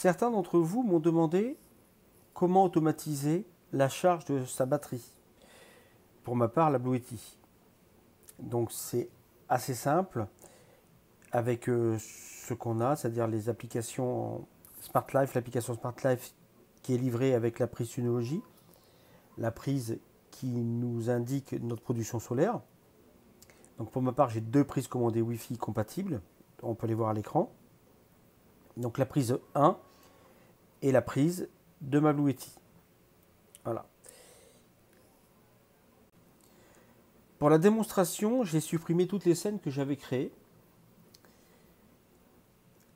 Certains d'entre vous m'ont demandé comment automatiser la charge de sa batterie. Pour ma part, la Blue Yeti. Donc c'est assez simple avec ce qu'on a, c'est-à-dire les applications Smart Life, l'application Smart Life qui est livrée avec la prise Synology, la prise qui nous indique notre production solaire. Donc pour ma part, j'ai deux prises commandées Wi-Fi compatibles, on peut les voir à l'écran. Donc la prise 1 et la prise de ma Blue Yeti. Voilà. Pour la démonstration, j'ai supprimé toutes les scènes que j'avais créées.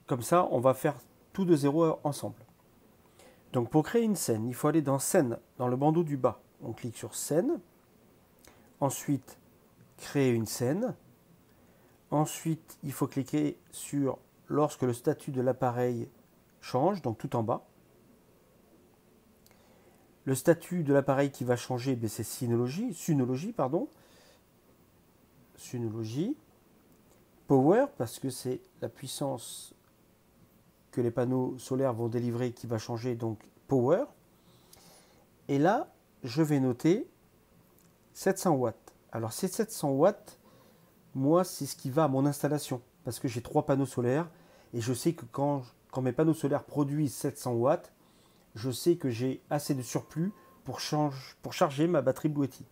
Comme ça, on va faire tout de zéro ensemble. Donc pour créer une scène, il faut aller dans scène, dans le bandeau du bas. On clique sur scène. Ensuite, créer une scène. Ensuite, il faut cliquer sur lorsque le statut de l'appareil change, donc tout en bas. Le statut de l'appareil qui va changer, c'est Synology. Power, parce que c'est la puissance que les panneaux solaires vont délivrer qui va changer, donc Power. Et là, je vais noter 700 watts. Alors ces 700 watts, moi, c'est ce qui va à mon installation, parce que j'ai 3 panneaux solaires, et je sais que quand mes panneaux solaires produisent 700 watts, je sais que j'ai assez de surplus pour charger ma batterie Blue Yeti.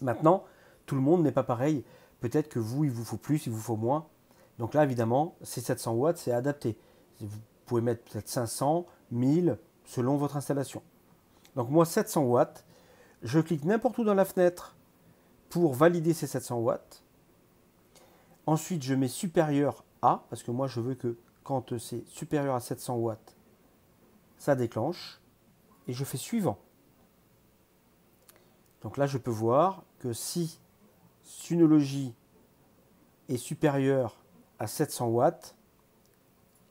Maintenant, tout le monde n'est pas pareil. Peut-être que vous, il vous faut plus, il vous faut moins. Donc là, évidemment, ces 700 watts, c'est adapté. Vous pouvez mettre peut-être 500, 1000, selon votre installation. Donc moi, 700 watts, je clique n'importe où dans la fenêtre pour valider ces 700 watts. Ensuite, je mets supérieur à, parce que moi, je veux que quand c'est supérieur à 700 watts, ça déclenche. Et je fais suivant. Donc là, je peux voir que si Synology est supérieur à 700 watts,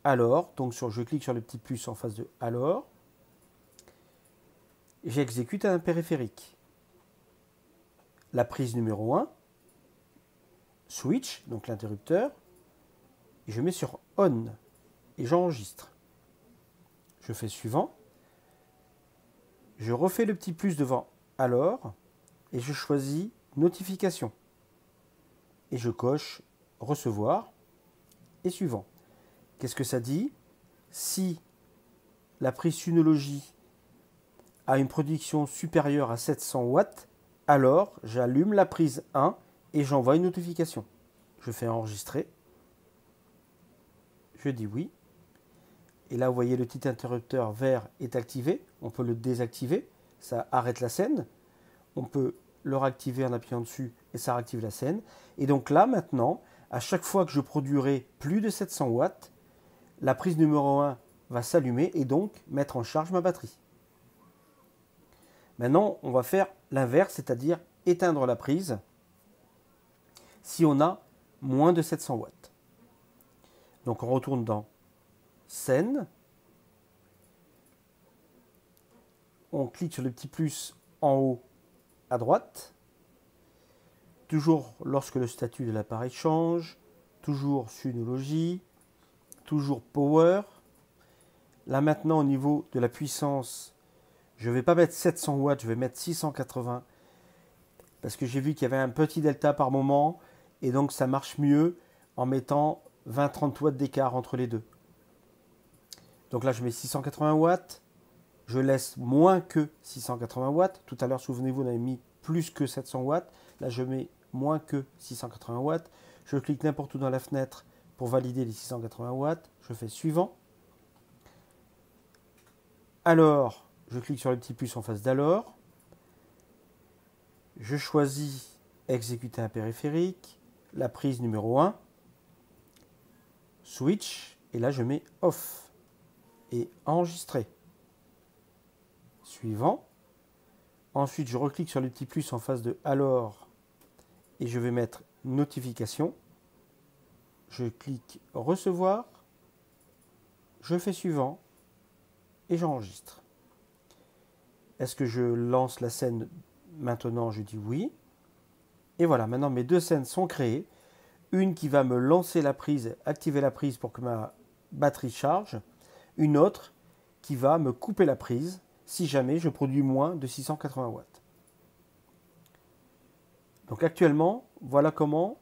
alors, donc je clique sur le petit plus en face de alors, j'exécute un périphérique. La prise numéro 1, switch, donc l'interrupteur, et je mets sur on et j'enregistre. Je fais suivant. Je refais le petit plus devant alors et je choisis notification. Et je coche recevoir et suivant. Qu'est-ce que ça dit? Si la prise Synology a une production supérieure à 700 watts, alors j'allume la prise 1 et j'envoie une notification. Je fais enregistrer. Je dis oui. Et là, vous voyez, le petit interrupteur vert est activé. On peut le désactiver. Ça arrête la scène. On peut le réactiver en appuyant dessus et ça réactive la scène. Et donc là, maintenant, à chaque fois que je produirai plus de 700 watts, la prise numéro 1 va s'allumer et donc mettre en charge ma batterie. Maintenant, on va faire l'inverse, c'est-à-dire éteindre la prise si on a moins de 700 watts. Donc on retourne dans scène. On clique sur le petit plus en haut à droite. Toujours lorsque le statut de l'appareil change. Toujours Synology. Toujours Power. Là maintenant au niveau de la puissance, je ne vais pas mettre 700 watts, je vais mettre 680. Parce que j'ai vu qu'il y avait un petit delta par moment. Et donc ça marche mieux en mettant 20-30 watts d'écart entre les deux. Donc là je mets 680 watts. Je laisse moins que 680 watts. Tout à l'heure, souvenez-vous, on avait mis plus que 700 watts. Là, je mets moins que 680 watts. Je clique n'importe où dans la fenêtre pour valider les 680 watts. Je fais suivant. Alors, je clique sur le petit plus en face d'alors. Je choisis exécuter un périphérique. La prise numéro 1. Switch. Et là, je mets off. Et enregistrer. Suivant. Ensuite, je reclique sur le petit plus en face de alors et je vais mettre notification. Je clique recevoir. Je fais suivant et j'enregistre. Est-ce que je lance la scène maintenant? Je dis oui. Et voilà, maintenant mes deux scènes sont créées. Une qui va me lancer la prise, activer la prise pour que ma batterie charge. une autre qui va me couper la prise si jamais je produis moins de 680 watts. Donc actuellement, voilà comment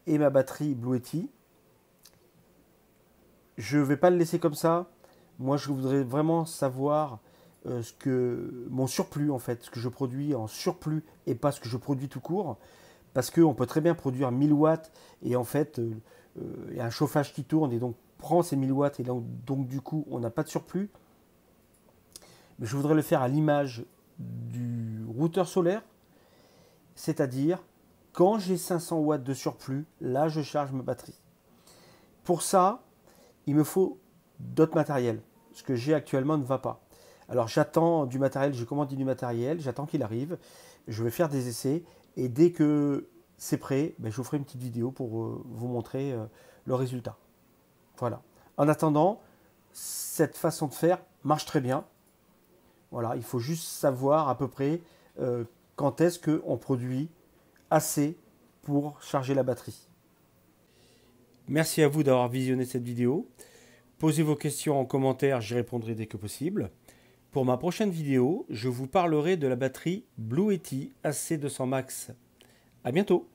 est ma batterie Blue Yeti. Je ne vais pas le laisser comme ça. Moi, je voudrais vraiment savoir mon surplus, en fait, ce que je produis en surplus et pas ce que je produis tout court. Parce qu'on peut très bien produire 1000 watts et en fait, il y a un chauffage qui tourne et donc prend ces 1000 watts et donc du coup, on n'a pas de surplus. Mais je voudrais le faire à l'image du routeur solaire, c'est-à-dire quand j'ai 500 watts de surplus, là, je charge ma batterie. Pour ça, il me faut d'autres matériels. Ce que j'ai actuellement ne va pas. Alors j'attends du matériel, j'ai commandé du matériel, j'attends qu'il arrive. Je vais faire des essais et dès que c'est prêt, je vous ferai une petite vidéo pour vous montrer le résultat. Voilà. En attendant, cette façon de faire marche très bien. Voilà, il faut juste savoir à peu près quand est-ce qu'on produit assez pour charger la batterie. Merci à vous d'avoir visionné cette vidéo. Posez vos questions en commentaire, j'y répondrai dès que possible. Pour ma prochaine vidéo, je vous parlerai de la batterie Blue Yeti AC200 Max. À bientôt!